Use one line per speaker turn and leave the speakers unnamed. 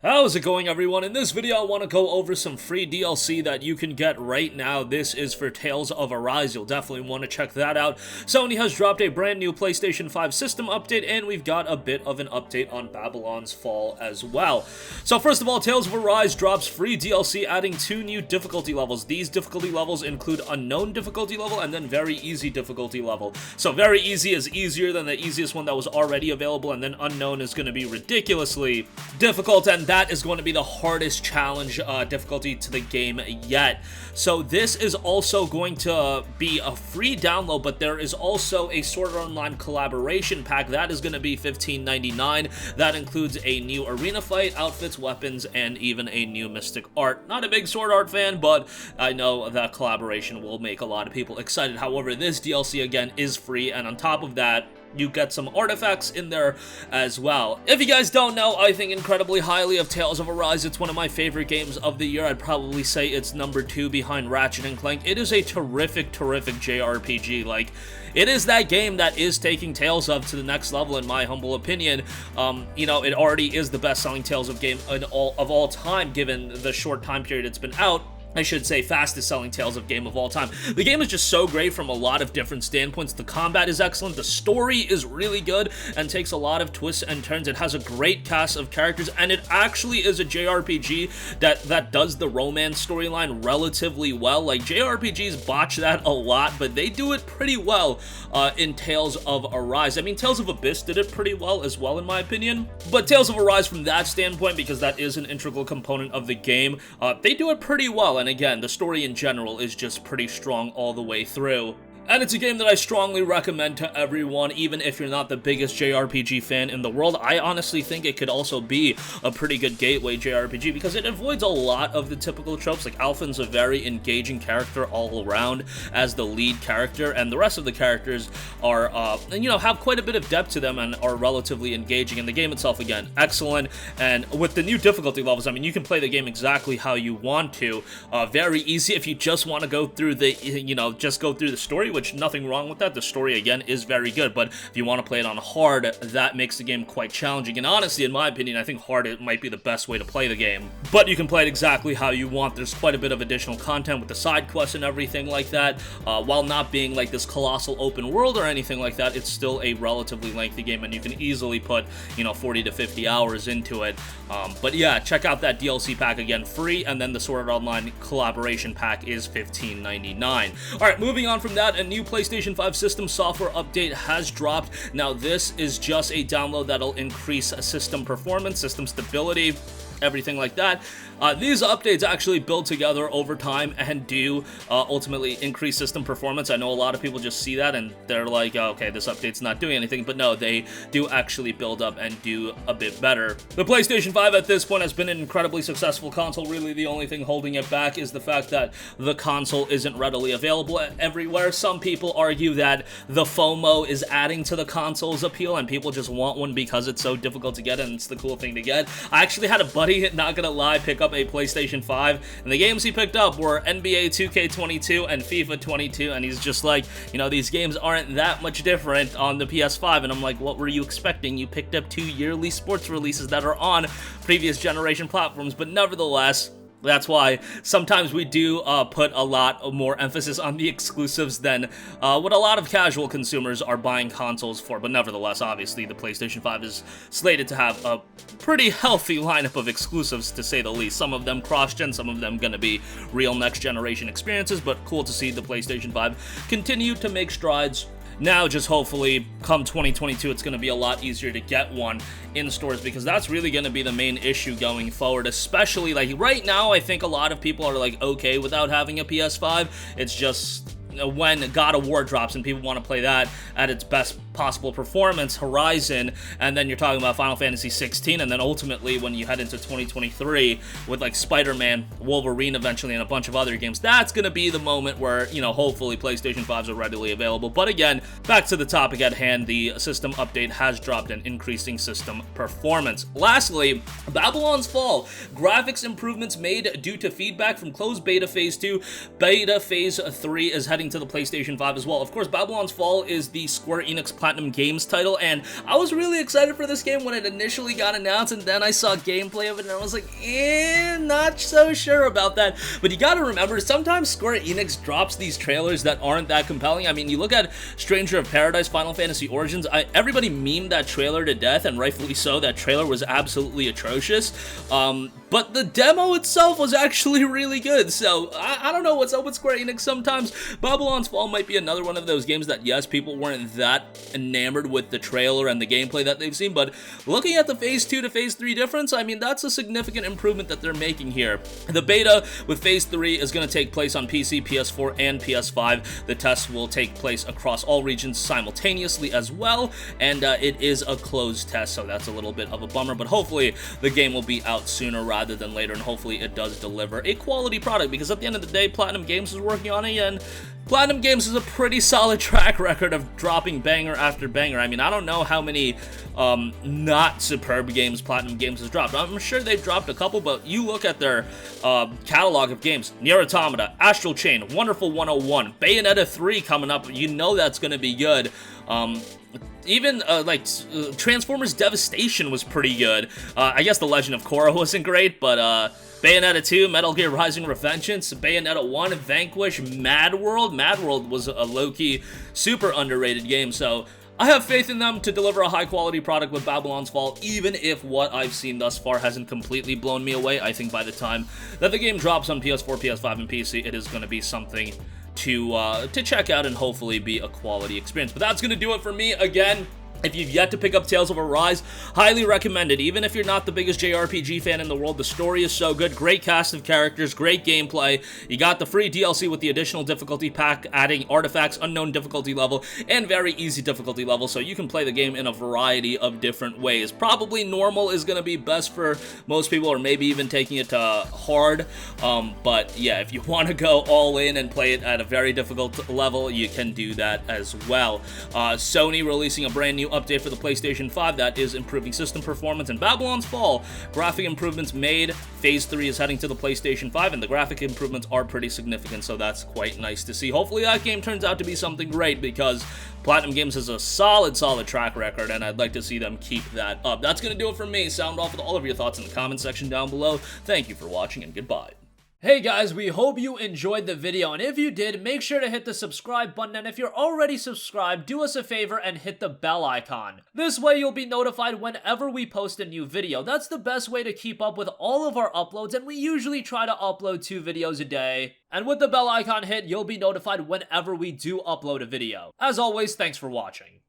How's it going, everyone? In this video, I want to go over some free DLC that you can get right now. This is for Tales of Arise. You'll definitely want to check that out. Sony has dropped a brand new PlayStation 5 system update, and we've got a bit of an update on Babylon's Fall as well. So first of all, Tales of Arise drops free DLC, adding 2 new difficulty levels. These difficulty levels include Unknown difficulty level and then Very Easy difficulty level. So Very Easy is easier than the easiest one that was already available, and then Unknown is going to be ridiculously difficult, and that is going to be the hardest challenge difficulty to the game yet. So this is also going to be a free download, but there is also a Sword Art Online collaboration pack that is going to be $15.99. That includes a new arena fight, outfits, weapons, and even a new mystic art. Not a big Sword Art fan, but I know that collaboration will make a lot of people excited. However, this DLC again is free, and on top of that, you get some artifacts in there as well. If you guys don't know, I think incredibly highly of Tales of Arise. It's one of my favorite games of the year. I'd probably say it's number 2 behind Ratchet & Clank. It is a terrific JRPG. Like, it is that game that is taking Tales of to the next level, in my humble opinion. You know, it already is the best-selling Tales of game of all time, given the short time period it's been out. I should say fastest selling Tales of game of all time. The game is just so great from a lot of different standpoints. The combat is excellent, the story is really good and takes a lot of twists and turns. It has a great cast of characters, and it actually is a JRPG that does the romance storyline relatively well. Like, JRPGs botch that a lot, but they do it pretty well in Tales of Arise. I mean, Tales of Abyss did it pretty well as well, in my opinion, but Tales of Arise from that standpoint, because that is an integral component of the game, they do it pretty well. And again, the story in general is just pretty strong all the way through. And it's a game that I strongly recommend to everyone, even if you're not the biggest JRPG fan in the world. I honestly think it could also be a pretty good gateway JRPG because it avoids a lot of the typical tropes. Like, Alphen's a very engaging character all around as the lead character, and the rest of the characters are, you know, have quite a bit of depth to them and are relatively engaging. And the game itself, again, excellent. And with the new difficulty levels, I mean, you can play the game exactly how you want to. Very easy if you just want to go through the, you know, just go through the story, which nothing wrong with that. The story, again, is very good, but if you want to play it on hard, that makes the game quite challenging. And honestly, in my opinion, I think hard it might be the best way to play the game. But you can play it exactly how you want. There's quite a bit of additional content with the side quests and everything like that. While not being like this colossal open world or anything like that, it's still a relatively lengthy game, and you can easily put, you know, 40 to 50 hours into it. But yeah, check out that DLC pack, again, free, and then the Sword Art Online collaboration pack is $15.99. Alright, moving on from that, a new PlayStation 5 system software update has dropped. Now, this is just a download that'll increase system performance, system stability, everything like that. These updates actually build together over time and do ultimately increase system performance. I know a lot of people just see that and they're like, oh, okay, this update's not doing anything, but no, they do actually build up and do a bit better. The PlayStation 5 at this point has been an incredibly successful console. Really, the only thing holding it back is the fact that the console isn't readily available everywhere. Some people argue that the FOMO is adding to the console's appeal and people just want one because it's so difficult to get and it's the cool thing to get. I actually had a buddy, not gonna lie, pick up a PlayStation 5, and the games he picked up were NBA 2K22 and FIFA 22, and he's just like, you know, these games aren't that much different on the PS5, and I'm like, what were you expecting? You picked up 2 yearly sports releases that are on previous generation platforms, but nevertheless, that's why sometimes we do put a lot more emphasis on the exclusives than what a lot of casual consumers are buying consoles for. But nevertheless, obviously, the PlayStation 5 is slated to have a pretty healthy lineup of exclusives, to say the least. Some of them cross-gen, some of them going to be real next-generation experiences, but cool to see the PlayStation 5 continue to make strides. Now, just hopefully, come 2022, it's going to be a lot easier to get one in stores, because that's really going to be the main issue going forward, especially, like, right now, I think a lot of people are, like, okay without having a PS5. It's just when God of War drops and people want to play that at its best possible performance, Horizon, and then you're talking about Final Fantasy 16, and then ultimately when you head into 2023 with like Spider-Man, Wolverine eventually, and a bunch of other games, that's going to be the moment where, you know, hopefully PlayStation 5s are readily available. But again, back to the topic at hand, the system update has dropped an increasing system performance. Lastly, Babylon's Fall. Graphics improvements made due to feedback from closed beta phase 2. Beta phase 3 is heading to the PlayStation 5 as well. Of course, Babylon's Fall is the Square Enix Platinum Games title, and I was really excited for this game when it initially got announced, and then I saw gameplay of it, and I was like, not so sure about that. But you gotta remember, sometimes Square Enix drops these trailers that aren't that compelling. I mean, you look at Stranger of Paradise Final Fantasy Origins, everybody memed that trailer to death, and rightfully so. That trailer was absolutely atrocious. But the demo itself was actually really good, so I don't know what's up with Square Enix sometimes. Babylon's Fall might be another one of those games that, yes, people weren't that enamored with the trailer and the gameplay that they've seen, but looking at the Phase 2 to Phase 3 difference, I mean, that's a significant improvement that they're making here. The beta with Phase 3 is going to take place on PC, PS4, and PS5. The tests will take place across all regions simultaneously as well, and it is a closed test, so that's a little bit of a bummer, but hopefully the game will be out sooner rather than later, and hopefully it does deliver a quality product, because at the end of the day, Platinum Games is working on it, and Platinum Games has a pretty solid track record of dropping banger after banger. I mean, I don't know how many not superb games Platinum Games has dropped. I'm sure they've dropped a couple, but you look at their catalog of games: Nier Automata, Astral Chain, Wonderful 101, Bayonetta 3 coming up. You know that's going to be good. Even, Transformers Devastation was pretty good. I guess The Legend of Korra wasn't great, but, Bayonetta 2, Metal Gear Rising: Revengeance, Bayonetta 1, Vanquish, Mad World. Mad World was a low-key, super underrated game, so I have faith in them to deliver a high-quality product with Babylon's Fall, even if what I've seen thus far hasn't completely blown me away. I think by the time that the game drops on PS4, PS5, and PC, it is going to be something to check out and hopefully be a quality experience. But that's going to do it for me. Again, if you've yet to pick up Tales of Arise, highly recommend it. Even if you're not the biggest JRPG fan in the world, the story is so good. Great cast of characters, great gameplay. You got the free DLC with the additional difficulty pack, adding artifacts, unknown difficulty level, and very easy difficulty level, so you can play the game in a variety of different ways. Probably normal is going to be best for most people, or maybe even taking it to hard. But yeah, if you want to go all in and play it at a very difficult level, you can do that as well. Sony releasing a brand new update for the PlayStation 5 that is improving system performance, and Babylon's Fall, graphic improvements made. Phase 3 is heading to the PlayStation 5, and the graphic improvements are pretty significant, so that's quite nice to see. Hopefully that game turns out to be something great, because Platinum Games has a solid track record, and I'd like to see them keep that up. That's going to do it for me. Sound off with all of your thoughts in the comment section down below. Thank you for watching, and goodbye. Hey guys, we hope you enjoyed the video, and if you did, make sure to hit the subscribe button, and if you're already subscribed, do us a favor and hit the bell icon. This way you'll be notified whenever we post a new video. That's the best way to keep up with all of our uploads, and we usually try to upload 2 videos a day. And with the bell icon hit, you'll be notified whenever we do upload a video. As always, thanks for watching.